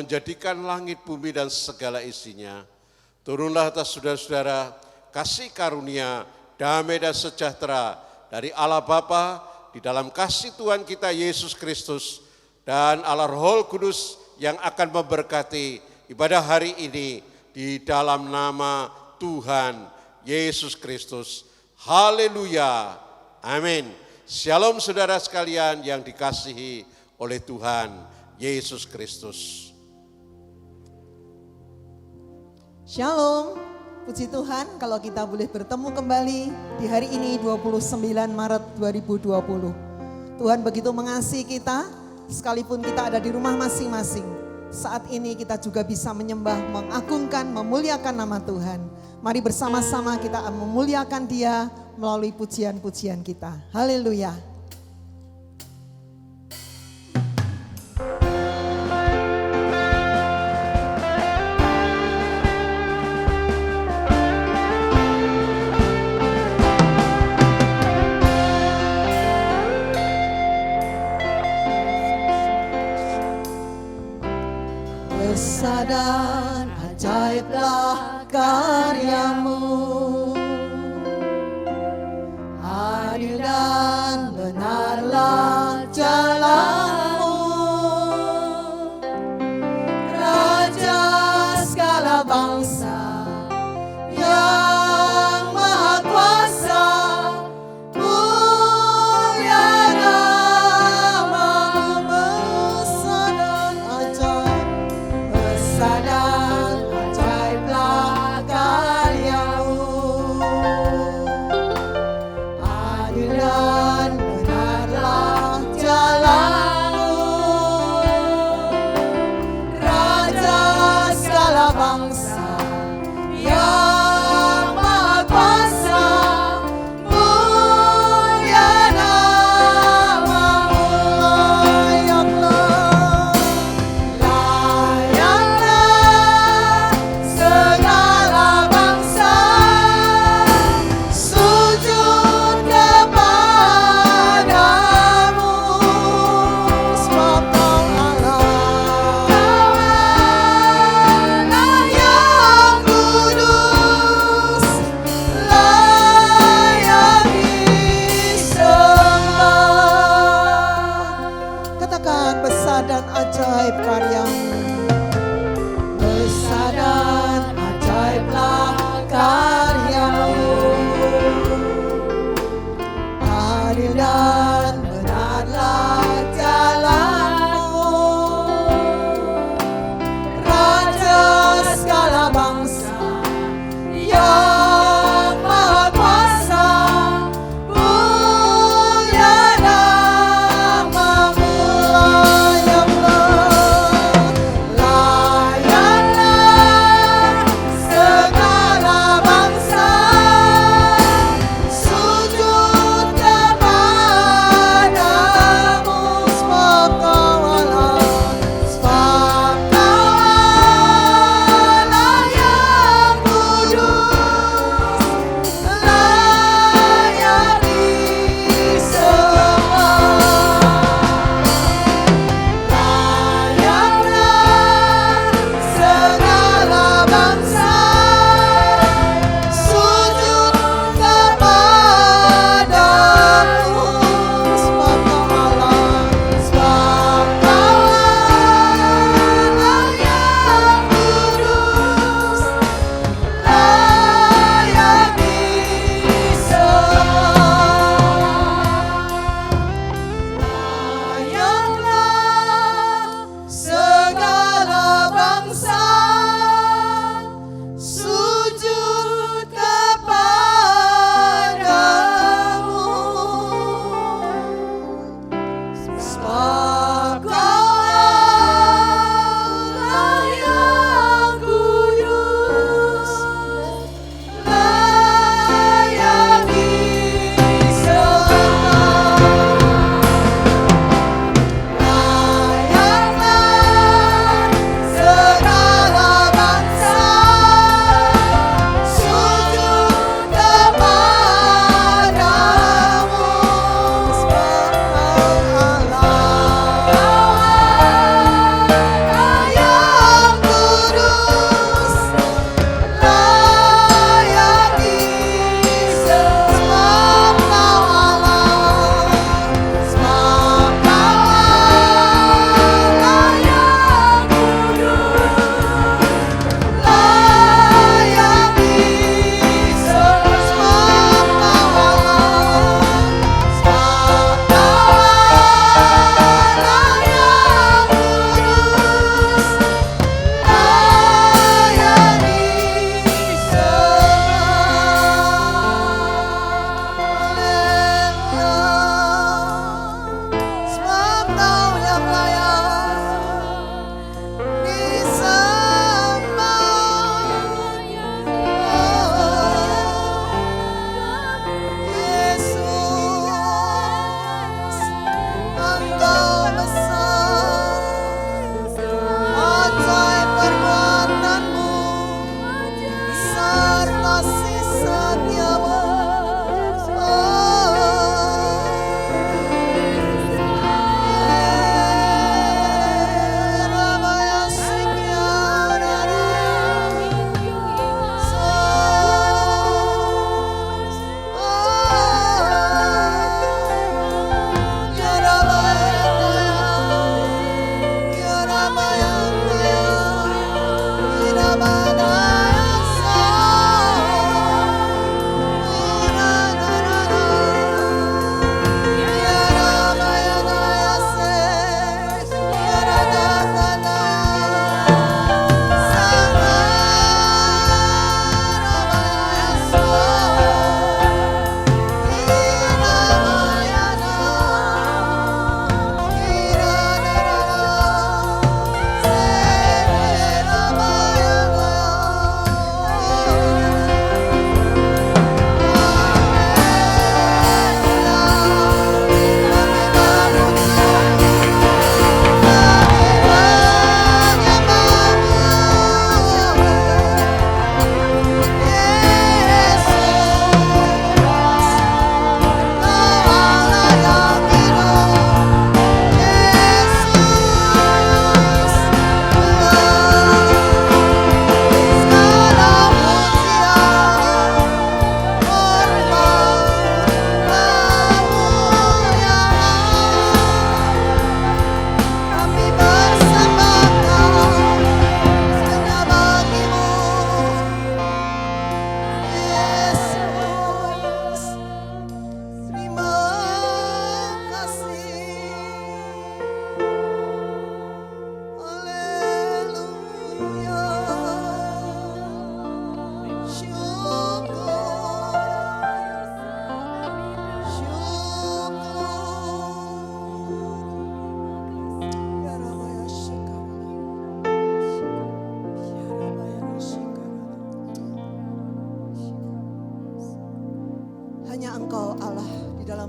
menjadikan langit, bumi, dan segala isinya. Turunlah atas saudara-saudara kasih karunia, damai dan sejahtera dari Allah Bapa di dalam kasih Tuhan kita Yesus Kristus dan Allah Roh Kudus yang akan memberkati ibadah hari ini di dalam nama Tuhan Yesus Kristus. Haleluya. Amin. Shalom saudara sekalian yang dikasihi oleh Tuhan Yesus Kristus. Shalom, puji Tuhan kalau kita boleh bertemu kembali di hari ini 29 Maret 2020. Tuhan begitu mengasihi kita, sekalipun kita ada di rumah masing-masing. Saat ini kita juga bisa menyembah, mengagungkan, memuliakan nama Tuhan. Mari bersama-sama kita memuliakan Dia melalui pujian-pujian kita. Haleluya. Besar dan ajaiblah karyamu, adil dan benarlah jalanmu, Raja segala bangsa yang maha kuasa, mulia namamu, besar dan ajaib. Besar dan ajaiblah karyamu, adil dan benarlah jalanmu, Raja segala bangsa yang maha kuasa, mulia namamu. Layaklah segala bangsa sujud kepadamu, sebab Kau Allah yang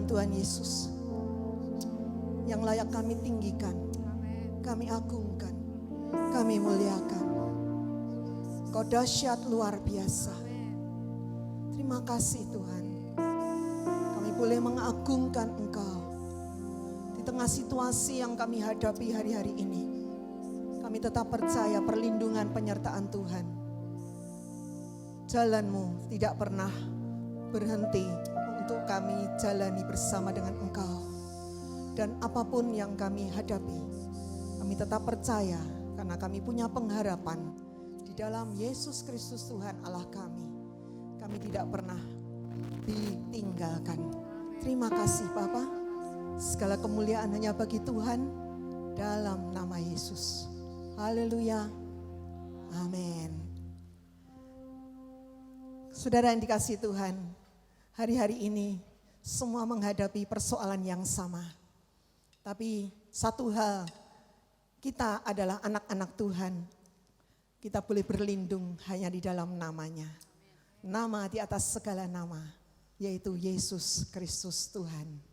Tuhan Yesus yang layak kami tinggikan, kami agungkan, kami muliakan. Kau dahsyat luar biasa. Terima kasih Tuhan. Kami boleh mengagungkan Engkau di tengah situasi yang kami hadapi hari-hari ini. Kami tetap percaya perlindungan penyertaan Tuhan. Jalan-Mu tidak pernah berhenti untuk kami jalani bersama dengan Engkau. Dan apapun yang kami hadapi, kami tetap percaya karena kami punya pengharapan di dalam Yesus Kristus Tuhan Allah kami. Kami tidak pernah ditinggalkan. Terima kasih Bapa. Segala kemuliaan hanya bagi Tuhan dalam nama Yesus. Haleluya. Amin. Saudara yang dikasihi Tuhan, hari-hari ini semua menghadapi persoalan yang sama. Tapi satu hal, kita adalah anak-anak Tuhan. Kita boleh berlindung hanya di dalam namanya. Nama di atas segala nama, yaitu Yesus Kristus Tuhan.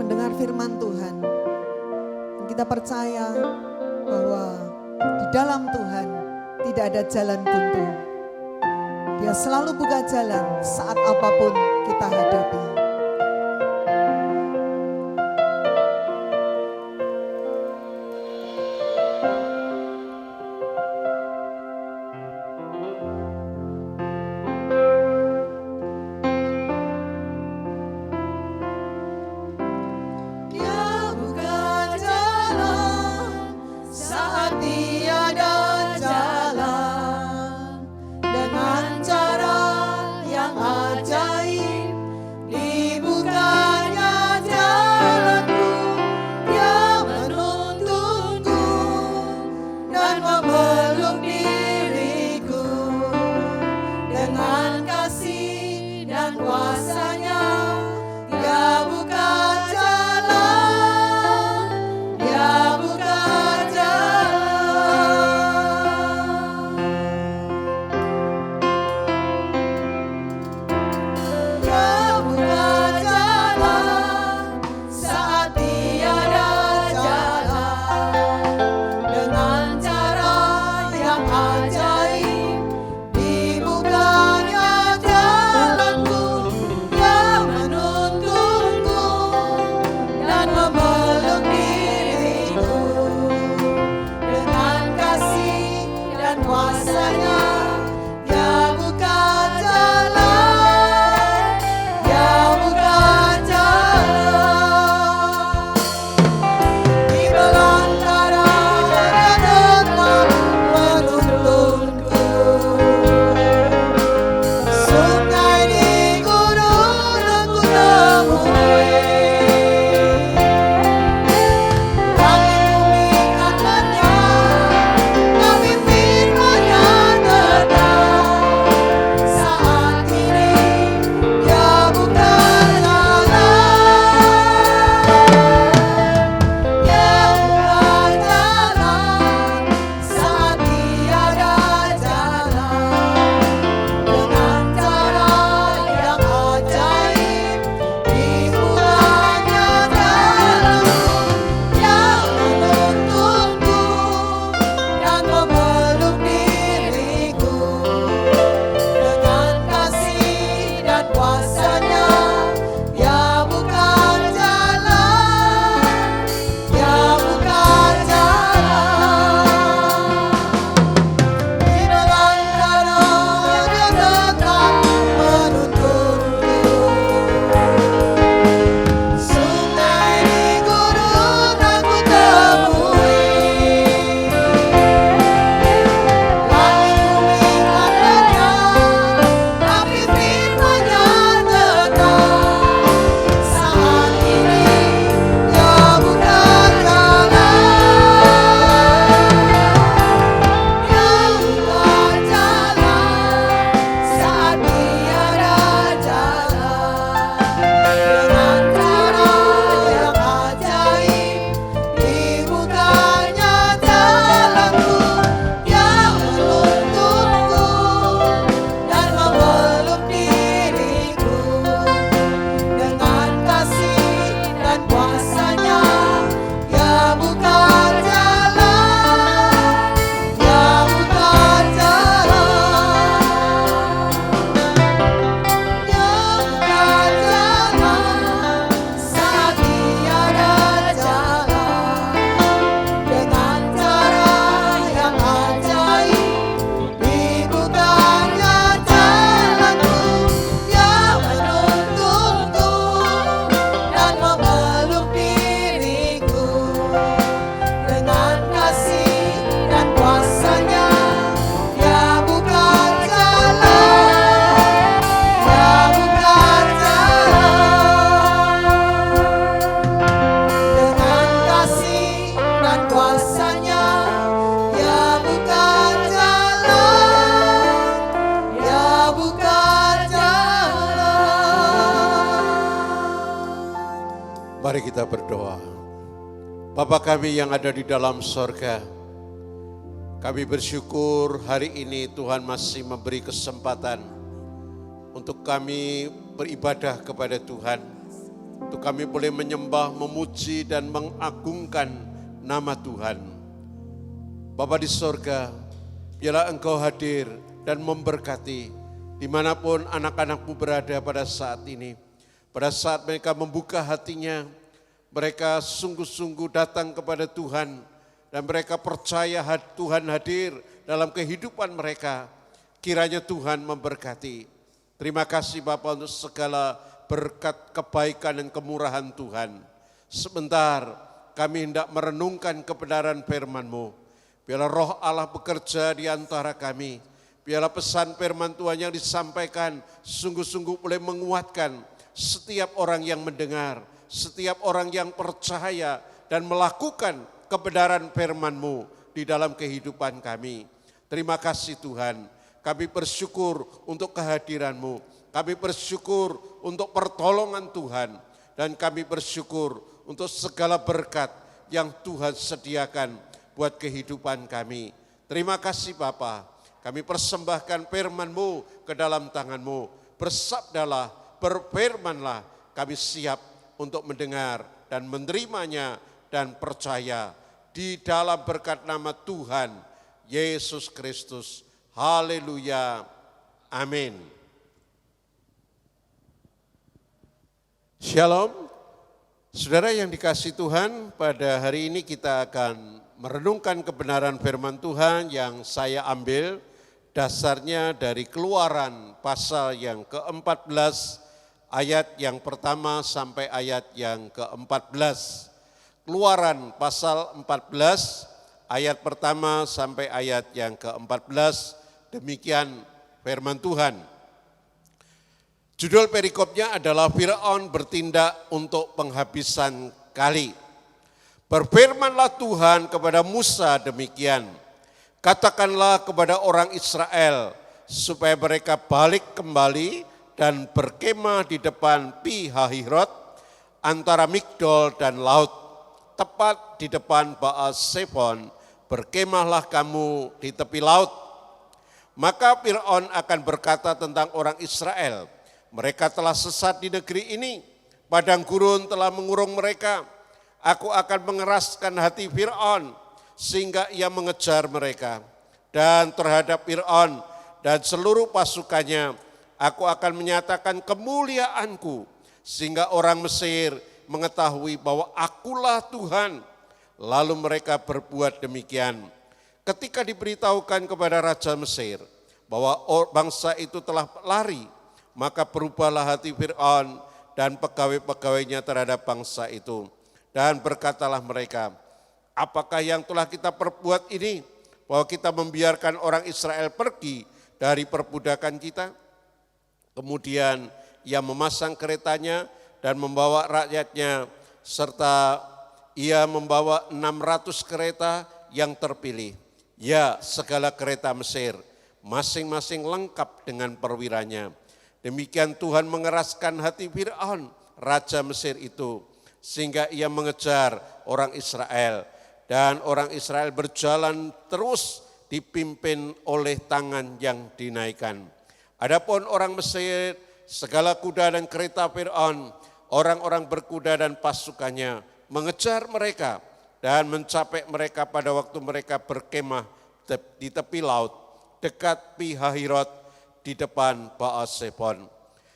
mendengar firman Tuhan. Dan kita percaya bahwa di dalam Tuhan tidak ada jalan buntu. Dia selalu buka jalan saat apapun kita hadapi. Mari kita berdoa. Bapa kami yang ada di dalam sorga, kami bersyukur hari ini Tuhan masih memberi kesempatan untuk kami beribadah kepada Tuhan. untuk kami boleh menyembah, memuji, dan mengagungkan nama Tuhan. Bapa di sorga, biarlah Engkau hadir dan memberkati dimanapun anak-anak-Mu berada pada saat ini. Pada saat mereka membuka hatinya, mereka sungguh-sungguh datang kepada Tuhan, dan mereka percaya Tuhan hadir dalam kehidupan mereka. Kiranya Tuhan memberkati. Terima kasih Bapa untuk segala berkat, kebaikan, dan kemurahan Tuhan. Sebentar kami hendak merenungkan kebenaran firman-Mu. Biarlah roh Allah bekerja di antara kami. Biarlah pesan firman Tuhan yang disampaikan sungguh-sungguh boleh menguatkan setiap orang yang mendengar, setiap orang yang percaya dan melakukan kebenaran firman-Mu di dalam kehidupan kami. Terima kasih Tuhan, kami bersyukur untuk kehadiran-Mu, kami bersyukur untuk pertolongan Tuhan, dan kami bersyukur untuk segala berkat yang Tuhan sediakan buat kehidupan kami. Terima kasih Bapa, kami persembahkan firman-Mu ke dalam tangan-Mu. Bersabdalah, berfirmanlah, kami siap untuk mendengar dan menerimanya dan percaya di dalam berkat nama Tuhan Yesus Kristus. Haleluya. Amin. Shalom. Saudara yang dikasihi Tuhan, pada hari ini kita akan merenungkan kebenaran firman Tuhan yang saya ambil dasarnya dari Keluaran pasal yang ke-14 ayat yang pertama sampai ayat yang ke-14. Keluaran pasal 14 ayat pertama sampai ayat yang ke-14, demikian firman Tuhan. Judul perikopnya adalah Firaun bertindak untuk penghabisan kali. Berfirmanlah Tuhan kepada Musa demikian, katakanlah kepada orang Israel supaya mereka balik kembali dan berkemah di depan Pi Hahirot antara Migdol dan laut, tepat di depan Baal Zephon, berkemahlah kamu di tepi laut. Maka Firaun akan berkata tentang orang Israel, mereka telah sesat di negeri ini, padang gurun telah mengurung mereka. Aku akan mengeraskan hati Firaun sehingga ia mengejar mereka. Dan terhadap Firaun dan seluruh pasukannya, aku akan menyatakan kemuliaanku sehingga orang Mesir mengetahui bahwa akulah Tuhan. Lalu mereka berbuat demikian. Ketika diberitahukan kepada Raja Mesir bahwa bangsa itu telah lari, maka berubahlah hati Firaun dan pegawai-pegawainya terhadap bangsa itu. Dan berkatalah mereka, apakah yang telah kita perbuat ini, bahwa kita membiarkan orang Israel pergi dari perbudakan kita? Kemudian ia memasang keretanya dan membawa rakyatnya, serta ia membawa 600 kereta yang terpilih. Ya, segala kereta Mesir, masing-masing lengkap dengan perwiranya. Demikian Tuhan mengeraskan hati Firaun, Raja Mesir itu, sehingga ia mengejar orang Israel. Dan orang Israel berjalan terus dipimpin oleh tangan yang dinaikkan. Adapun orang Mesir, segala kuda dan kereta Firaun, orang-orang berkuda dan pasukannya mengejar mereka dan mencapai mereka pada waktu mereka berkemah di tepi laut dekat Pi Hahirot di depan Baal Zephon.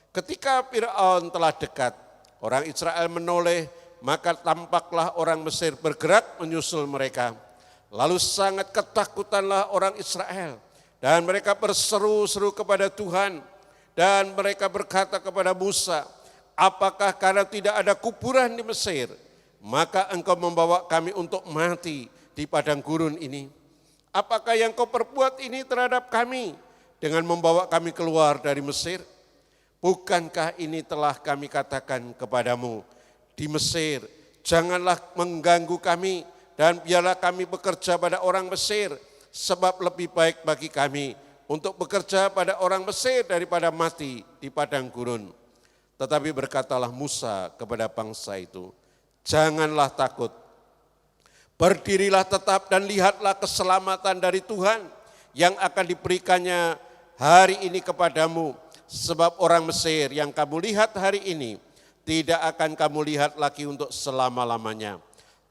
Ketika Firaun telah dekat, orang Israel menoleh, maka tampaklah orang Mesir bergerak menyusul mereka. Lalu sangat ketakutanlah orang Israel dan mereka berseru-seru kepada Tuhan dan mereka berkata kepada Musa, apakah karena tidak ada kuburan di Mesir, maka engkau membawa kami untuk mati di padang gurun ini? Apakah yang kau perbuat ini terhadap kami dengan membawa kami keluar dari Mesir? Bukankah ini telah kami katakan kepadamu di Mesir, janganlah mengganggu kami dan biarlah kami bekerja pada orang Mesir, sebab lebih baik bagi kami untuk bekerja pada orang Mesir daripada mati di padang gurun. Tetapi berkatalah Musa kepada bangsa itu, janganlah takut, berdirilah tetap dan lihatlah keselamatan dari Tuhan yang akan diberikannya hari ini kepadamu. Sebab orang Mesir yang kamu lihat hari ini tidak akan kamu lihat lagi untuk selama-lamanya.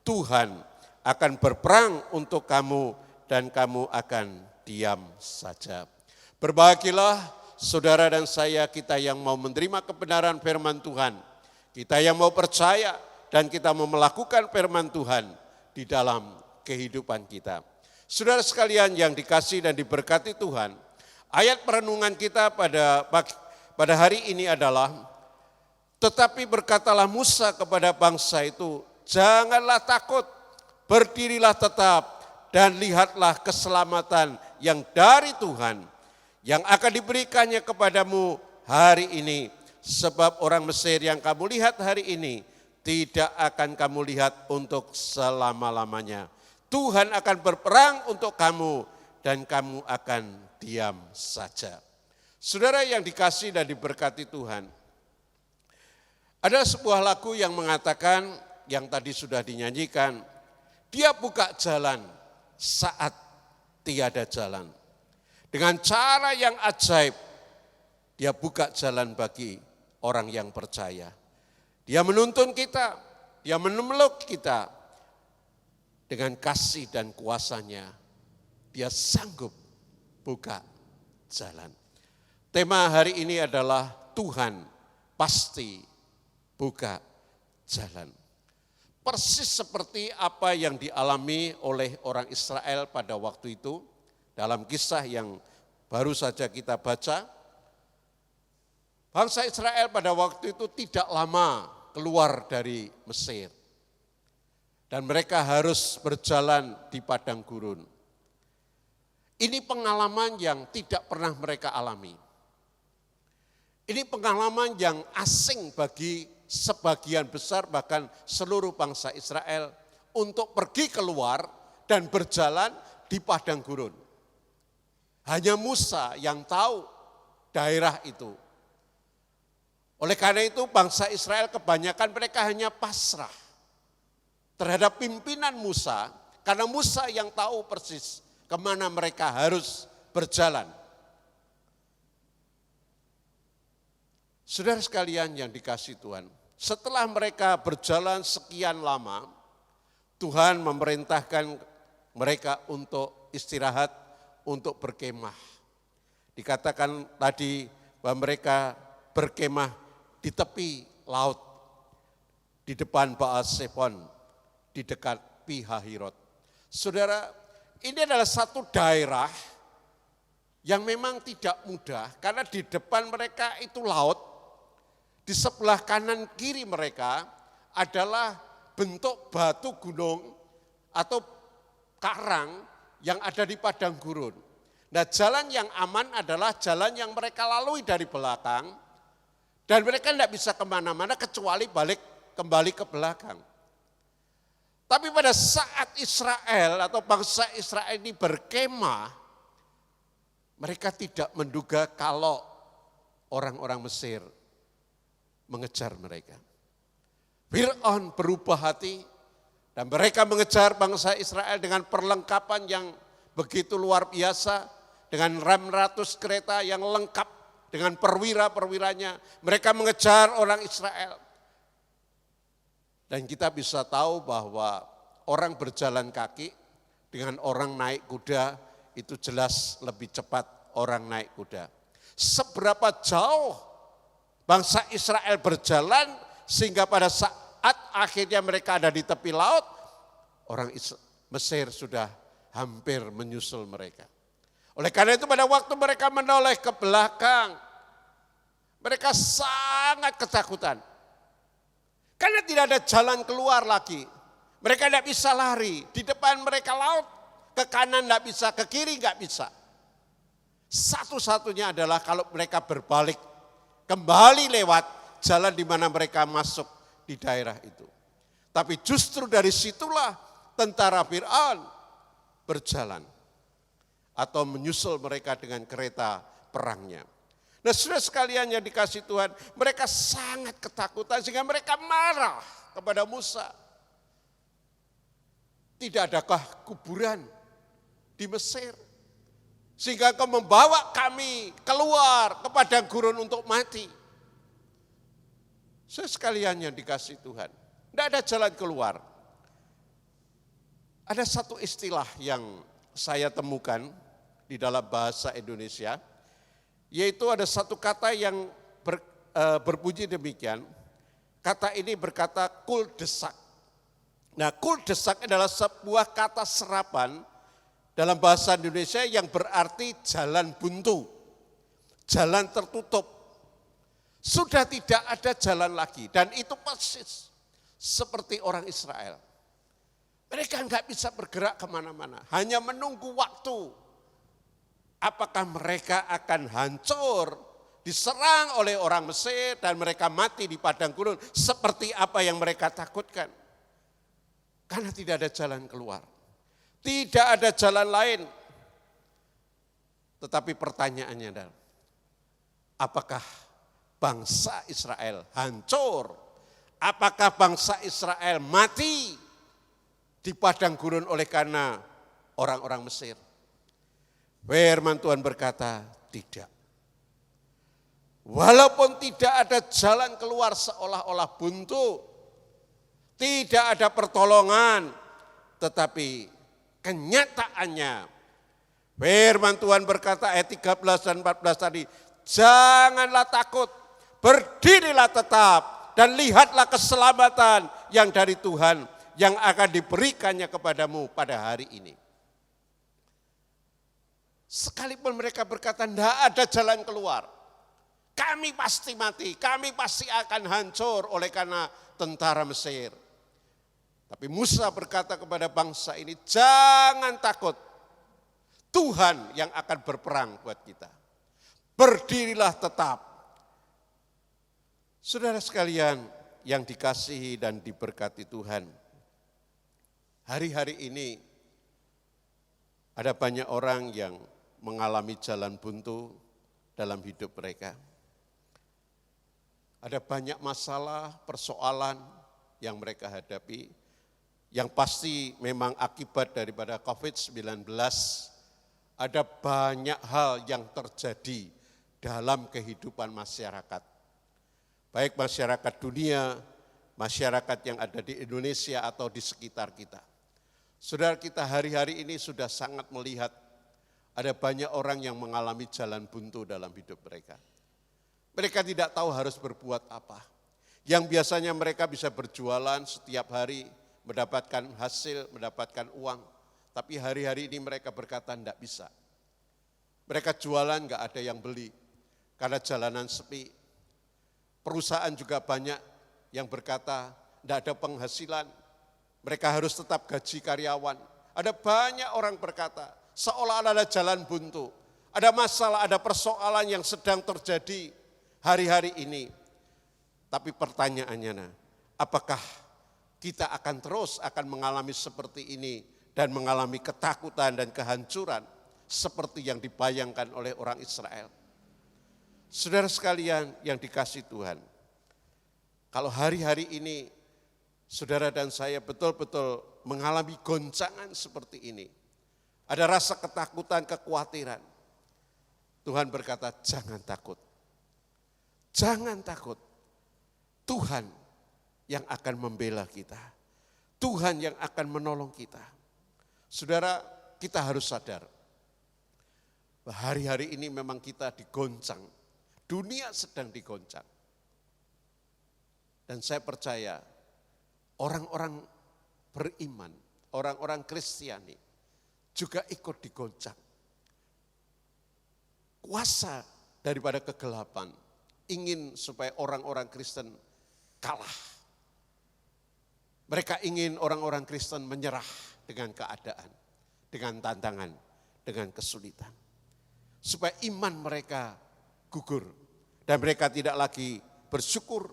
Tuhan akan berperang untuk kamu dan kamu akan diam saja. Berbahagialah saudara dan saya, kita yang mau menerima kebenaran firman Tuhan. Kita yang mau percaya dan kita mau melakukan firman Tuhan di dalam kehidupan kita. Saudara sekalian yang dikasihi dan diberkati Tuhan, ayat perenungan kita pada hari ini adalah, tetapi berkatalah Musa kepada bangsa itu, janganlah takut, berdirilah tetap dan lihatlah keselamatan yang dari Tuhan yang akan diberikannya kepadamu hari ini. Sebab orang Mesir yang kamu lihat hari ini tidak akan kamu lihat untuk selama-lamanya. Tuhan akan berperang untuk kamu dan kamu akan diam saja. Saudara yang dikasihi dan diberkati Tuhan, ada sebuah lagu yang mengatakan, yang tadi sudah dinyanyikan, dia buka jalan saat tiada jalan. Dengan cara yang ajaib, dia buka jalan bagi orang yang percaya. Dia menuntun kita, dia memeluk kita dengan kasih dan kuasanya. Dia sanggup buka jalan. Tema hari ini adalah Tuhan pasti buka jalan. Persis seperti apa yang dialami oleh orang Israel pada waktu itu, dalam kisah yang baru saja kita baca. Bangsa Israel pada waktu itu tidak lama keluar dari Mesir. Dan mereka harus berjalan di padang gurun. Ini pengalaman yang tidak pernah mereka alami. Ini pengalaman yang asing bagi sebagian besar bahkan seluruh bangsa Israel untuk pergi keluar dan berjalan di padang gurun. Hanya Musa yang tahu daerah itu. Oleh karena itu bangsa Israel kebanyakan mereka hanya pasrah terhadap pimpinan Musa, karena Musa yang tahu persis kemana mereka harus berjalan. Saudara sekalian yang dikasihi Tuhan, setelah mereka berjalan sekian lama, Tuhan memerintahkan mereka untuk istirahat, untuk berkemah. Dikatakan tadi bahwa mereka berkemah di tepi laut, di depan Baal Zephon, di dekat Pihahirot. Saudara, ini adalah satu daerah yang memang tidak mudah, karena di depan mereka itu laut, di sebelah kanan kiri mereka adalah bentuk batu gunung atau karang yang ada di padang gurun. Nah, jalan yang aman adalah jalan yang mereka lalui dari belakang, dan mereka tidak bisa kemana-mana kecuali kembali ke belakang. Tapi pada saat Israel atau bangsa Israel ini berkemah, mereka tidak menduga kalau orang-orang Mesir mengejar mereka. Fir'aun berubah hati dan mereka mengejar bangsa Israel dengan perlengkapan yang begitu luar biasa, dengan rem ratus kereta yang lengkap, dengan perwira-perwiranya. Mereka mengejar orang Israel. Dan kita bisa tahu bahwa orang berjalan kaki dengan orang naik kuda itu jelas lebih cepat orang naik kuda. Seberapa jauh bangsa Israel berjalan sehingga pada saat akhirnya mereka ada di tepi laut, orang Mesir sudah hampir menyusul mereka. Oleh karena itu pada waktu mereka menoleh ke belakang, mereka sangat ketakutan. Karena tidak ada jalan keluar lagi. Mereka tidak bisa lari, di depan mereka laut, ke kanan tidak bisa, ke kiri tidak bisa. Satu-satunya adalah kalau mereka berbalik, kembali lewat jalan di mana mereka masuk di daerah itu. Tapi justru dari situlah tentara Fir'aun berjalan atau menyusul mereka dengan kereta perangnya. Nah, saudara sekalian yang dikasihi Tuhan, mereka sangat ketakutan sehingga mereka marah kepada Musa. Tidak adakah kuburan di Mesir sehingga kau membawa kami keluar ke padang gurun untuk mati? Sekalian yang dikasih Tuhan, tidak ada jalan keluar. Ada satu istilah yang saya temukan di dalam bahasa Indonesia, yaitu ada satu kata yang berbunyi demikian. Kata ini berkata kul-de-sak. Nah, kul-de-sak adalah sebuah kata serapan dalam bahasa Indonesia yang berarti jalan buntu, jalan tertutup. Sudah tidak ada jalan lagi, dan itu persis seperti orang Israel. Mereka nggak bisa bergerak kemana-mana, hanya menunggu waktu. Apakah mereka akan hancur, diserang oleh orang Mesir dan mereka mati di padang gurun seperti apa yang mereka takutkan. Karena tidak ada jalan keluar. Tidak ada jalan lain. Tetapi pertanyaannya adalah, apakah bangsa Israel hancur? Apakah bangsa Israel mati di padang gurun oleh karena orang-orang Mesir? Firman Tuhan berkata, tidak. Walaupun tidak ada jalan keluar seolah-olah buntu, tidak ada pertolongan, tetapi kenyataannya firman Tuhan berkata ayat 13 dan 14 tadi, janganlah takut, berdirilah tetap dan lihatlah keselamatan yang dari Tuhan yang akan diberikannya kepadamu pada hari ini. Sekalipun mereka berkata tidak ada jalan keluar, kami pasti mati, kami pasti akan hancur oleh karena tentara Mesir. Tapi Musa berkata kepada bangsa ini, jangan takut, Tuhan yang akan berperang buat kita. Berdirilah tetap. Saudara sekalian yang dikasihi dan diberkati Tuhan, hari-hari ini ada banyak orang yang mengalami jalan buntu dalam hidup mereka. Ada banyak masalah, persoalan yang mereka hadapi, yang pasti memang akibat daripada COVID-19. Ada banyak hal yang terjadi dalam kehidupan masyarakat. Baik masyarakat dunia, masyarakat yang ada di Indonesia atau di sekitar kita. Saudara, kita hari-hari ini sudah sangat melihat ada banyak orang yang mengalami jalan buntu dalam hidup mereka. Mereka tidak tahu harus berbuat apa. Yang biasanya mereka bisa berjualan setiap hari, mendapatkan hasil, mendapatkan uang. Tapi hari-hari ini mereka berkata tidak bisa. Mereka jualan nggak ada yang beli karena jalanan sepi. Perusahaan juga banyak yang berkata tidak ada penghasilan. Mereka harus tetap gaji karyawan. Ada banyak orang berkata seolah-olah ada jalan buntu. Ada masalah, ada persoalan yang sedang terjadi hari-hari ini. Tapi pertanyaannya, apakah kita akan terus mengalami seperti ini dan mengalami ketakutan dan kehancuran seperti yang dibayangkan oleh orang Israel? Saudara sekalian yang dikasihi Tuhan, kalau hari-hari ini saudara dan saya betul-betul mengalami goncangan seperti ini, ada rasa ketakutan, kekhawatiran, Tuhan berkata jangan takut. Jangan takut. Tuhan yang akan membela kita. Tuhan yang akan menolong kita. Saudara, kita harus sadar bahwa hari-hari ini memang kita digoncang. Dunia sedang digoncang. Dan saya percaya orang-orang beriman, orang-orang Kristiani juga ikut digoncang. Kuasa daripada kegelapan ingin supaya orang-orang Kristen kalah. Mereka ingin orang-orang Kristen menyerah dengan keadaan, dengan tantangan, dengan kesulitan. Supaya iman mereka gugur dan mereka tidak lagi bersyukur,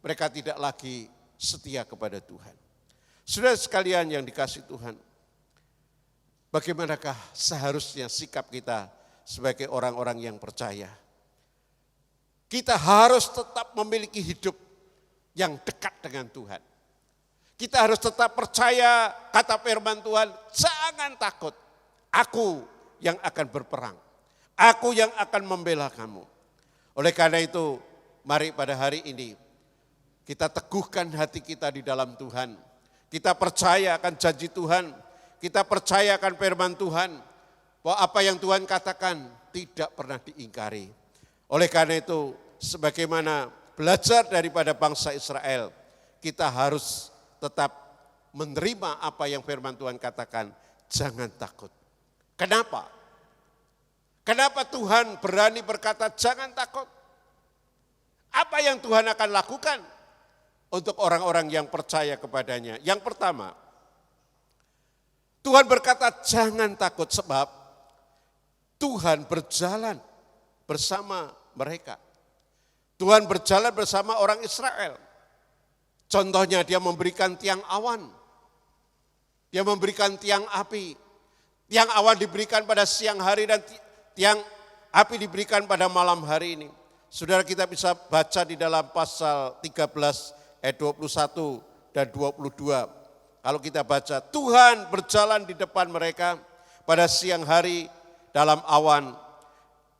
mereka tidak lagi setia kepada Tuhan. Saudara sekalian yang dikasihi Tuhan, bagaimanakah seharusnya sikap kita sebagai orang-orang yang percaya? Kita harus tetap memiliki hidup yang dekat dengan Tuhan. Kita harus tetap percaya kata firman Tuhan, jangan takut, aku yang akan berperang, aku yang akan membela kamu. Oleh karena itu, mari pada hari ini Kita teguhkan hati kita di dalam Tuhan. Kita percaya akan janji Tuhan. Kita percaya akan firman Tuhan. Bahwa apa yang Tuhan katakan tidak pernah diingkari. Oleh karena itu, sebagaimana belajar daripada bangsa Israel, kita harus tetap menerima apa yang firman Tuhan katakan. Jangan takut. Kenapa? Kenapa Tuhan berani berkata jangan takut? Apa yang Tuhan akan lakukan untuk orang-orang yang percaya kepadanya? Yang pertama, Tuhan berkata jangan takut sebab Tuhan berjalan bersama mereka. Tuhan berjalan bersama orang Israel. Contohnya dia memberikan tiang awan. Dia memberikan tiang api. Tiang awan diberikan pada siang hari dan tiang api diberikan pada malam hari ini. Saudara, kita bisa baca di dalam pasal 13 ayat 21 dan 22. Kalau kita baca, Tuhan berjalan di depan mereka pada siang hari dalam awan.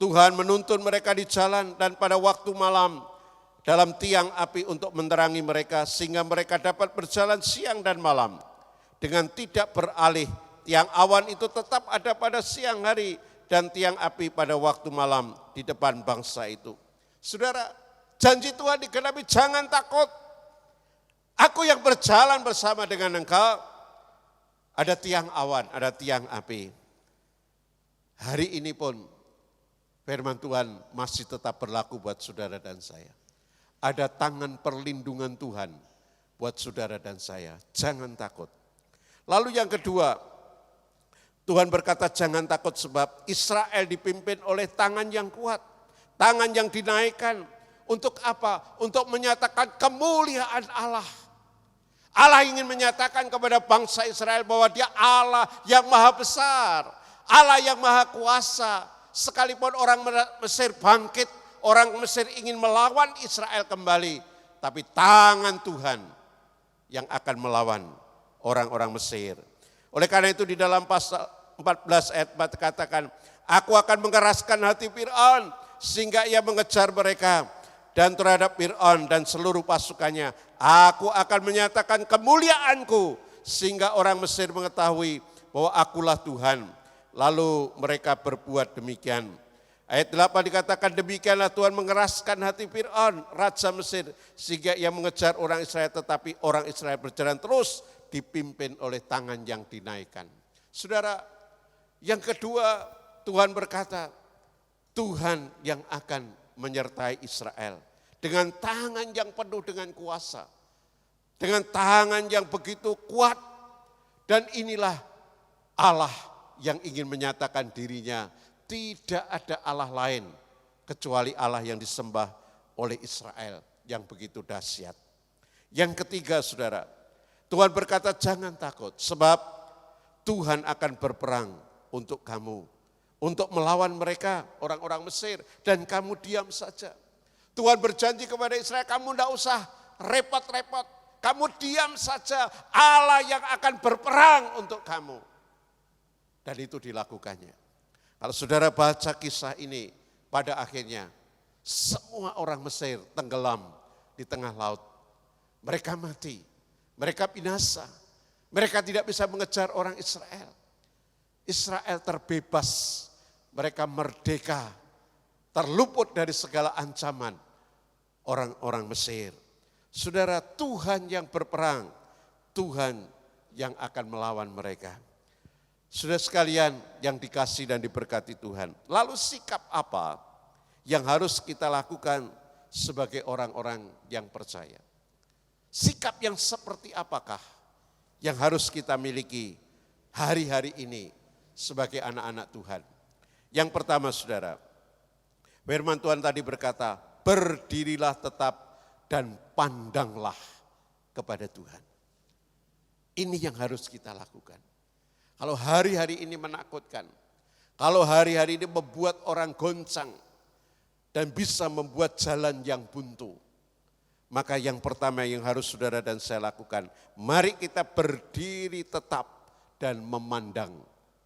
Tuhan menuntun mereka di jalan dan pada waktu malam dalam tiang api untuk menerangi mereka sehingga mereka dapat berjalan siang dan malam dengan tidak beralih. Tiang awan itu tetap ada pada siang hari dan tiang api pada waktu malam di depan bangsa itu. Saudara, janji Tuhan digenapi, jangan takut. Aku yang berjalan bersama dengan engkau. Ada tiang awan, ada tiang api. Hari ini pun firman Tuhan masih tetap berlaku buat saudara dan saya. Ada tangan perlindungan Tuhan buat saudara dan saya. Jangan takut. Lalu yang kedua, Tuhan berkata jangan takut sebab Israel dipimpin oleh tangan yang kuat. Tangan yang dinaikkan. Untuk apa? Untuk menyatakan kemuliaan Allah. Allah ingin menyatakan kepada bangsa Israel bahwa dia Allah yang maha besar. Allah yang maha kuasa. Sekalipun orang Mesir bangkit, orang Mesir ingin melawan Israel kembali. Tapi tangan Tuhan yang akan melawan orang-orang Mesir. Oleh karena itu di dalam pasal 14 ayat 4 katakan, aku akan mengeraskan hati Fir'aun sehingga ia mengejar mereka. Dan terhadap Fir'aun dan seluruh pasukannya, aku akan menyatakan kemuliaanku sehingga orang Mesir mengetahui bahwa akulah Tuhan. Lalu mereka berbuat demikian. Ayat 8 dikatakan demikianlah Tuhan mengeraskan hati Fir'aun, raja Mesir, sehingga ia mengejar orang Israel, tetapi orang Israel berjalan terus dipimpin oleh tangan yang dinaikkan. Saudara, yang kedua Tuhan berkata, Tuhan yang akan menyertai Israel dengan tangan yang penuh dengan kuasa, dengan tangan yang begitu kuat, dan inilah Allah yang ingin menyatakan dirinya, tidak ada Allah lain kecuali Allah yang disembah oleh Israel yang begitu dahsyat. Yang ketiga saudara, Tuhan berkata jangan takut sebab Tuhan akan berperang untuk kamu. Untuk melawan mereka orang-orang Mesir dan kamu diam saja. Tuhan berjanji kepada Israel kamu tidak usah repot-repot. Kamu diam saja, Allah yang akan berperang untuk kamu. Dan itu dilakukannya. Kalau saudara baca kisah ini, pada akhirnya semua orang Mesir tenggelam di tengah laut. Mereka mati, mereka binasa, mereka tidak bisa mengejar orang Israel. Israel terbebas, mereka merdeka, terluput dari segala ancaman orang-orang Mesir. Saudara, Tuhan yang berperang, Tuhan yang akan melawan mereka. Saudara sekalian yang dikasih dan diberkati Tuhan. Lalu sikap apa yang harus kita lakukan sebagai orang-orang yang percaya? Sikap yang seperti apakah yang harus kita miliki hari-hari ini sebagai anak-anak Tuhan? Yang pertama saudara, firman Tuhan tadi berkata, berdirilah tetap dan pandanglah kepada Tuhan. Ini yang harus kita lakukan. Kalau hari-hari ini menakutkan, kalau hari-hari ini membuat orang goncang dan bisa membuat jalan yang buntu, maka yang pertama yang harus saudara dan saya lakukan, mari kita berdiri tetap dan memandang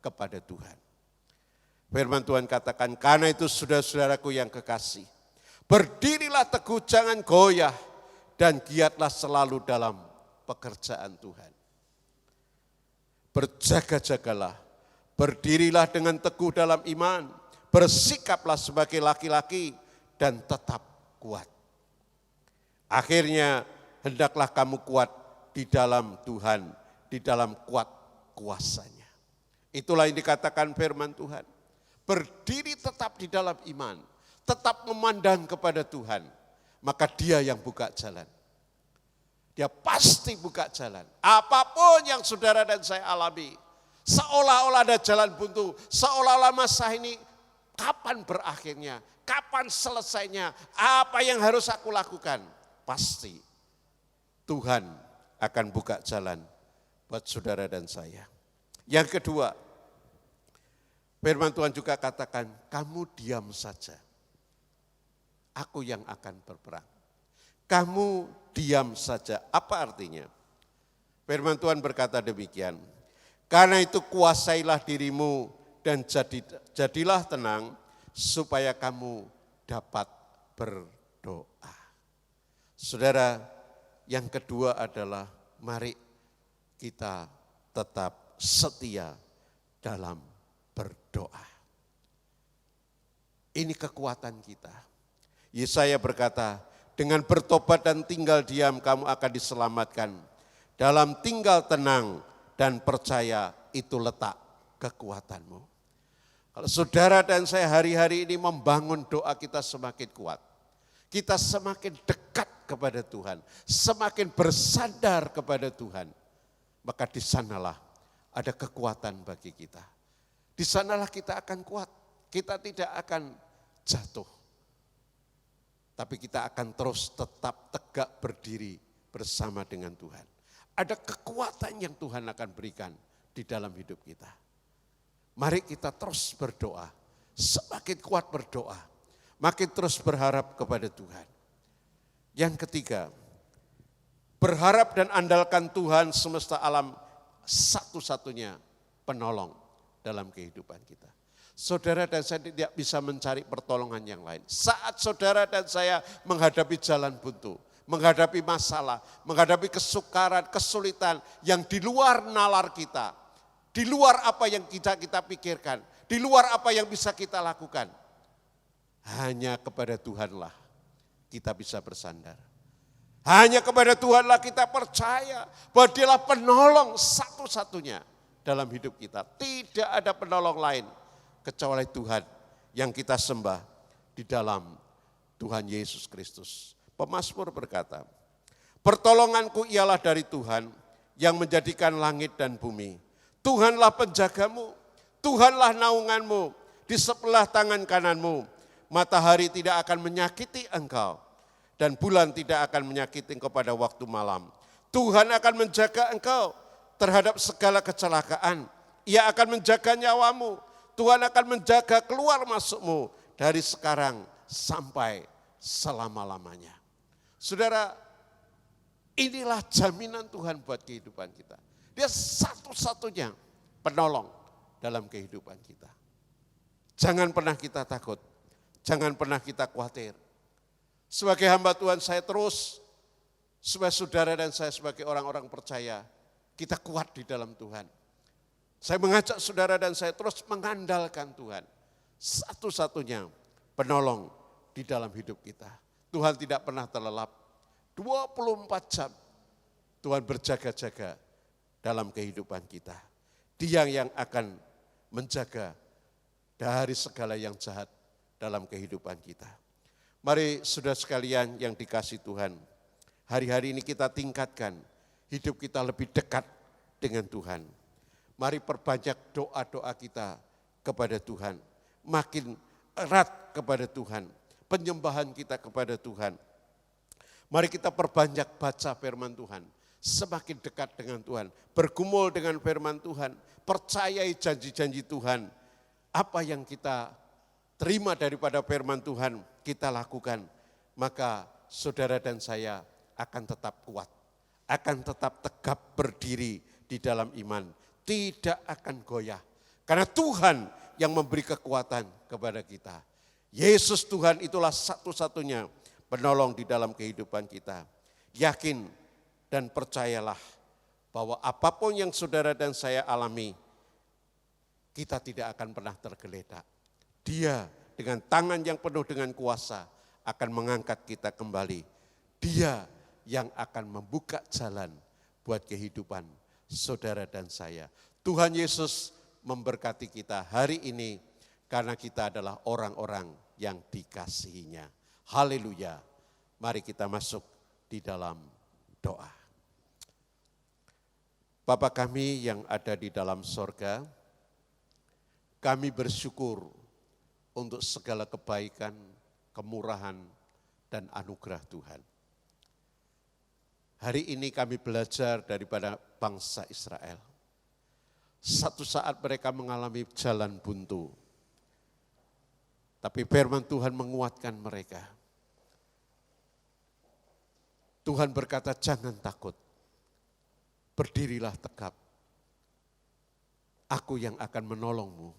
kepada Tuhan. Firman Tuhan katakan, karena itu saudara-saudaraku yang kekasih, berdirilah teguh jangan goyah dan giatlah selalu dalam pekerjaan Tuhan. Berjaga-jagalah, berdirilah dengan teguh dalam iman, bersikaplah sebagai laki-laki dan tetap kuat. Akhirnya hendaklah kamu kuat di dalam Tuhan, di dalam kuat kuasanya. Itulah yang dikatakan firman Tuhan. Berdiri tetap di dalam iman, tetap memandang kepada Tuhan, maka Dia yang buka jalan. Dia pasti buka jalan. Apapun yang saudara dan saya alami, seolah-olah ada jalan buntu, seolah-olah masa ini kapan berakhirnya, kapan selesainya, apa yang harus aku lakukan. Pasti Tuhan akan buka jalan buat saudara dan saya. Yang kedua, firman Tuhan juga katakan, kamu diam saja, aku yang akan berperang. Kamu diam saja, apa artinya? Firman Tuhan berkata demikian, karena itu kuasailah dirimu dan jadilah tenang supaya kamu dapat berdoa. Saudara, yang kedua adalah mari kita tetap setia dalam berdoa. Ini kekuatan kita. Yesaya berkata, dengan bertobat dan tinggal diam kamu akan diselamatkan. Dalam tinggal tenang dan percaya itu letak kekuatanmu. Kalau saudara dan saya hari-hari ini membangun doa kita semakin kuat. Kita semakin dekat kepada Tuhan, semakin bersandar kepada Tuhan. Maka di sanalah ada kekuatan bagi kita. Di sanalah kita akan kuat, kita tidak akan jatuh. Tapi kita akan terus tetap tegak berdiri bersama dengan Tuhan. Ada kekuatan yang Tuhan akan berikan di dalam hidup kita. Mari kita terus berdoa, semakin kuat berdoa, makin terus berharap kepada Tuhan. Yang ketiga, berharap dan andalkan Tuhan semesta alam satu-satunya penolong dalam kehidupan kita. Saudara dan saya tidak bisa mencari pertolongan yang lain. Saat saudara dan saya menghadapi jalan buntu, menghadapi masalah, menghadapi kesukaran, kesulitan yang di luar nalar kita, di luar apa yang kita pikirkan, di luar apa yang bisa kita lakukan. Hanya kepada Tuhanlah kita bisa bersandar. Hanya kepada Tuhanlah kita percaya bahwa Dialah penolong satu-satunya dalam hidup kita. Tidak ada penolong lain kecuali Tuhan yang kita sembah di dalam Tuhan Yesus Kristus. Pemazmur berkata, pertolonganku ialah dari Tuhan yang menjadikan langit dan bumi. Tuhanlah penjagamu, Tuhanlah naunganmu, di sebelah tangan kananmu. Matahari tidak akan menyakiti engkau dan bulan tidak akan menyakiti engkau pada waktu malam. Tuhan akan menjaga engkau terhadap segala kecelakaan. Ia akan menjaga nyawamu. Tuhan akan menjaga keluar masukmu dari sekarang sampai selama-lamanya. Saudara, inilah jaminan Tuhan buat kehidupan kita. Dia satu-satunya penolong dalam kehidupan kita. Jangan pernah kita takut, jangan pernah kita khawatir. Sebagai hamba Tuhan saya terus, supaya saudara dan saya sebagai orang-orang percaya, kita kuat di dalam Tuhan. Saya mengajak saudara dan saya terus mengandalkan Tuhan. Satu-satunya penolong di dalam hidup kita. Tuhan tidak pernah terlelap. 24 jam Tuhan berjaga-jaga dalam kehidupan kita. Dia yang akan menjaga dari segala yang jahat dalam kehidupan kita. Mari saudara sekalian yang dikasihi Tuhan. Hari-hari ini kita tingkatkan hidup kita lebih dekat dengan Tuhan. Mari perbanyak doa-doa kita kepada Tuhan. Makin erat kepada Tuhan. Penyembahan kita kepada Tuhan. Mari kita perbanyak baca firman Tuhan. Semakin dekat dengan Tuhan. Bergumul dengan firman Tuhan. Percayai janji-janji Tuhan. Apa yang kita terima daripada firman Tuhan kita lakukan. Maka saudara dan saya akan tetap kuat. Akan tetap tegap berdiri di dalam iman. Tidak akan goyah. Karena Tuhan yang memberi kekuatan kepada kita. Yesus Tuhan itulah satu-satunya penolong di dalam kehidupan kita. yakin dan percayalah bahwa apapun yang saudara dan saya alami, kita tidak akan pernah tergeletak. Dia dengan tangan yang penuh dengan kuasa akan mengangkat kita kembali. Dia yang akan membuka jalan buat kehidupan saudara dan saya. Tuhan Yesus memberkati kita hari ini karena kita adalah orang-orang yang dikasihinya. Haleluya. Mari kita masuk di dalam doa. Bapa kami yang ada di dalam sorga, kami bersyukur untuk segala kebaikan, kemurahan, dan anugerah Tuhan. Hari ini kami belajar daripada bangsa Israel. Satu saat mereka mengalami jalan buntu, tapi firman Tuhan menguatkan mereka. Tuhan berkata, jangan takut, berdirilah tegap. Aku yang akan menolongmu,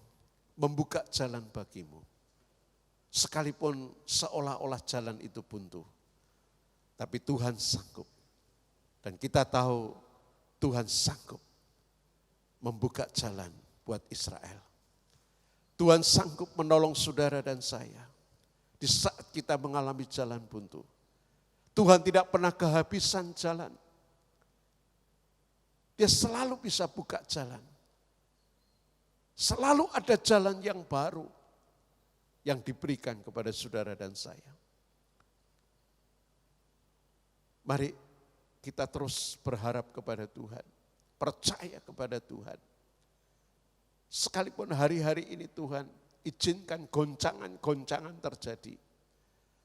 membuka jalan bagimu. Sekalipun seolah-olah jalan itu buntu, tapi Tuhan sanggup. Dan kita tahu Tuhan sanggup membuka jalan buat Israel. Tuhan sanggup menolong saudara dan saya di saat kita mengalami jalan buntu. Tuhan tidak pernah kehabisan jalan. Dia selalu bisa buka jalan. Selalu ada jalan yang baru yang diberikan kepada saudara dan saya. Mari kita terus berharap kepada Tuhan, percaya kepada Tuhan. Sekalipun hari-hari ini Tuhan izinkan goncangan-goncangan terjadi.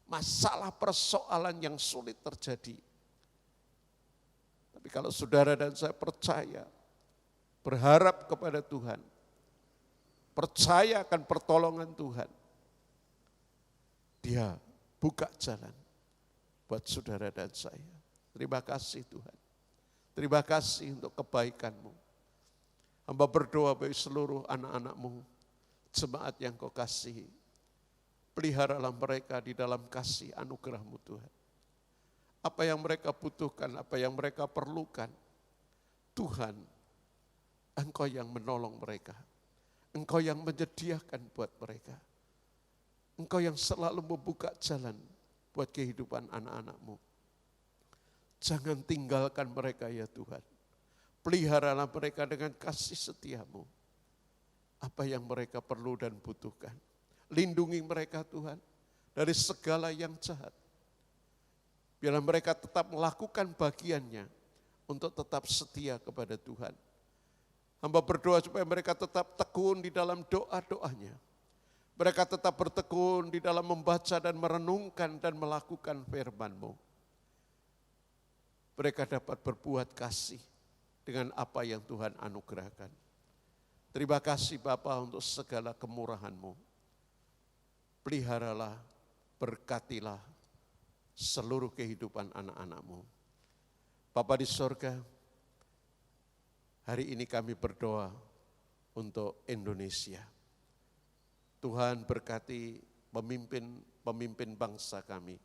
Masalah persoalan yang sulit terjadi. Tapi kalau saudara dan saya percaya, berharap kepada Tuhan, percaya akan pertolongan Tuhan, Dia buka jalan buat saudara dan saya. Terima kasih Tuhan. Terima kasih untuk kebaikan-Mu. Hamba berdoa bagi seluruh anak-anak-Mu, jemaat yang Kau kasihi. Peliharalah mereka di dalam kasih anugerah-Mu Tuhan. Apa yang mereka butuhkan, apa yang mereka perlukan, Tuhan, Engkau yang menolong mereka. Engkau yang menyediakan buat mereka. Engkau yang selalu membuka jalan buat kehidupan anak-anak-Mu. Jangan tinggalkan mereka ya Tuhan. Peliharalah mereka dengan kasih setia-Mu. Apa yang mereka perlu dan butuhkan. Lindungi mereka Tuhan dari segala yang jahat. Biarlah mereka tetap melakukan bagiannya untuk tetap setia kepada Tuhan. Hamba berdoa supaya mereka tetap tekun di dalam doa-doanya. Mereka tetap bertekun di dalam membaca dan merenungkan dan melakukan firman-Mu. Mereka dapat berbuat kasih dengan apa yang Tuhan anugerahkan. Terima kasih Bapa untuk segala kemurahan-Mu. Peliharalah, berkatilah seluruh kehidupan anak-anak-Mu. Bapa di sorga, hari ini kami berdoa untuk Indonesia. Tuhan berkati pemimpin bangsa kami.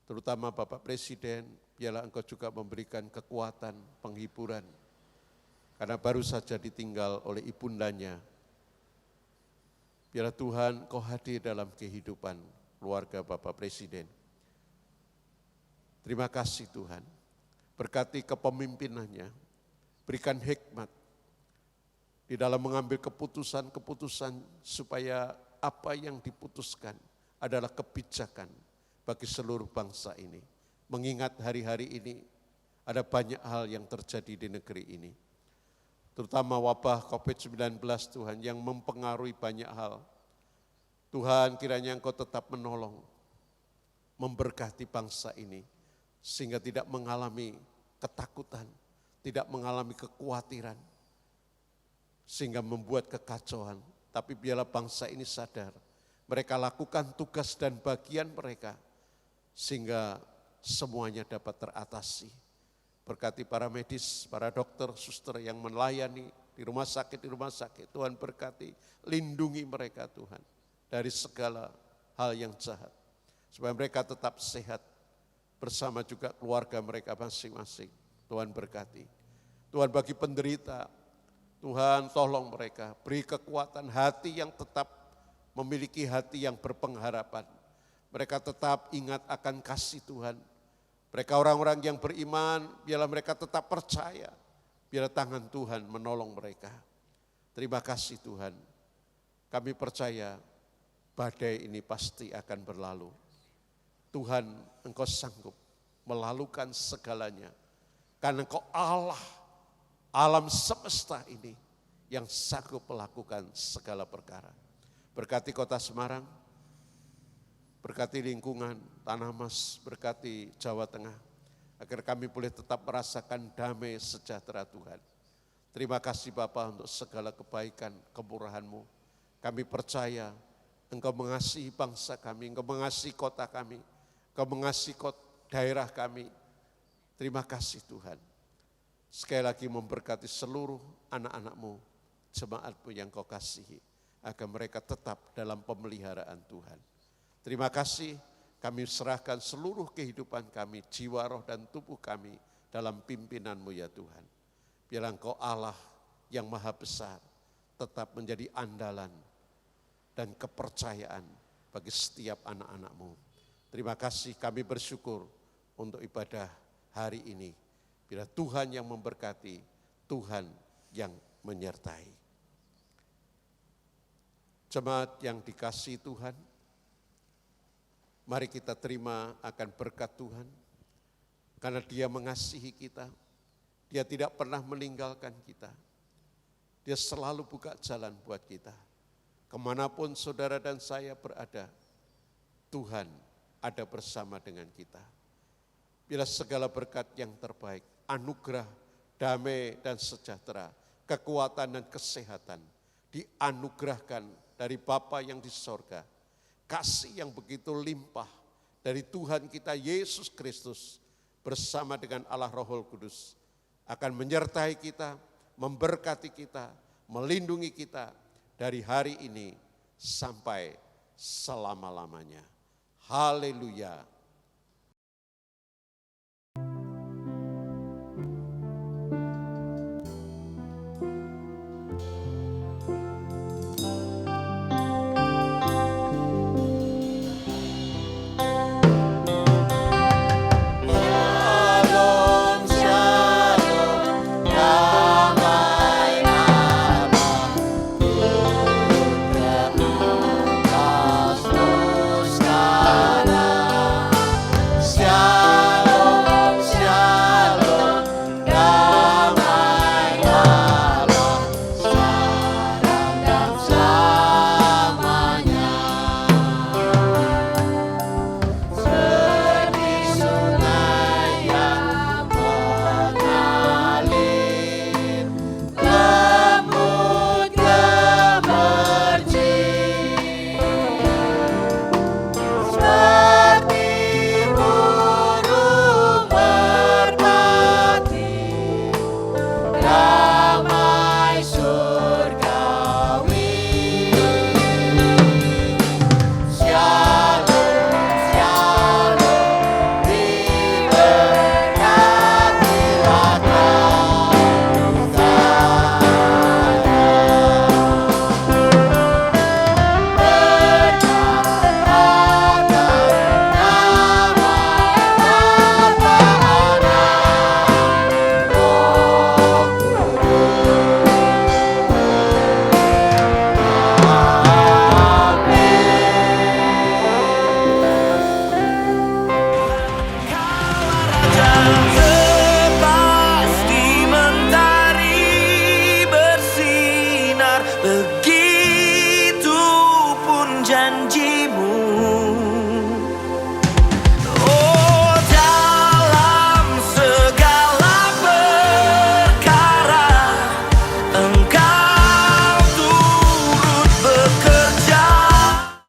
Terutama Bapak Presiden, biarlah Engkau juga memberikan kekuatan, penghiburan. Karena baru saja ditinggal oleh ibundanya. Biarlah Tuhan Kau hadir dalam kehidupan keluarga Bapak Presiden. Terima kasih Tuhan. Berkati kepemimpinannya. Berikan hikmat di dalam mengambil keputusan-keputusan supaya apa yang diputuskan adalah kebijakan bagi seluruh bangsa ini. Mengingat hari-hari ini ada banyak hal yang terjadi di negeri ini. Terutama wabah COVID-19 Tuhan yang mempengaruhi banyak hal. Tuhan kiranya Engkau tetap menolong, memberkati bangsa ini. Sehingga tidak mengalami ketakutan, tidak mengalami kekhawatiran. Sehingga membuat kekacauan. Tapi biarlah bangsa ini sadar, mereka lakukan tugas dan bagian mereka. Sehingga semuanya dapat teratasi. Berkati para medis, para dokter, suster yang melayani di rumah sakit. Tuhan berkati, lindungi mereka Tuhan dari segala hal yang jahat. Supaya mereka tetap sehat, bersama juga keluarga mereka masing-masing. Tuhan berkati. Tuhan bagi penderita, Tuhan tolong mereka, beri kekuatan hati yang tetap memiliki hati yang berpengharapan. Mereka tetap ingat akan kasih Tuhan. Mereka orang-orang yang beriman, biarlah mereka tetap percaya. Biarlah tangan Tuhan menolong mereka. Terima kasih Tuhan. Kami percaya badai ini pasti akan berlalu. Tuhan, Engkau sanggup melalukan segalanya. Karena Engkau Allah, alam semesta ini yang sanggup melakukan segala perkara. Berkati kota Semarang, berkati lingkungan Tanah Mas, berkati Jawa Tengah, agar kami boleh tetap merasakan damai sejahtera Tuhan. Terima kasih Bapa untuk segala kebaikan, kemurahan-Mu. Kami percaya Engkau mengasihi bangsa kami, Engkau mengasihi kota kami, Engkau mengasihi daerah kami. Terima kasih Tuhan. Sekali lagi memberkati seluruh anak-anak-Mu, jemaat-Mu yang Kau kasihi, agar mereka tetap dalam pemeliharaan Tuhan. Terima kasih, kami serahkan seluruh kehidupan kami, jiwa, roh, dan tubuh kami dalam pimpinan-Mu ya Tuhan. Biarlah Engkau Allah yang maha besar tetap menjadi andalan dan kepercayaan bagi setiap anak-anak-Mu. Terima kasih, kami bersyukur untuk ibadah hari ini. Bila Tuhan yang memberkati, Tuhan yang menyertai. Jemaat yang dikasihi Tuhan, mari kita terima akan berkat Tuhan, karena Dia mengasihi kita, Dia tidak pernah meninggalkan kita, Dia selalu buka jalan buat kita. Kemanapun saudara dan saya berada, Tuhan ada bersama dengan kita. Bila segala berkat yang terbaik, anugerah, damai dan sejahtera, kekuatan dan kesehatan dianugerahkan dari Bapa yang di sorga. Kasih yang begitu limpah dari Tuhan kita Yesus Kristus bersama dengan Allah Rohul Kudus akan menyertai kita, memberkati kita, melindungi kita dari hari ini sampai selama-lamanya. Haleluya.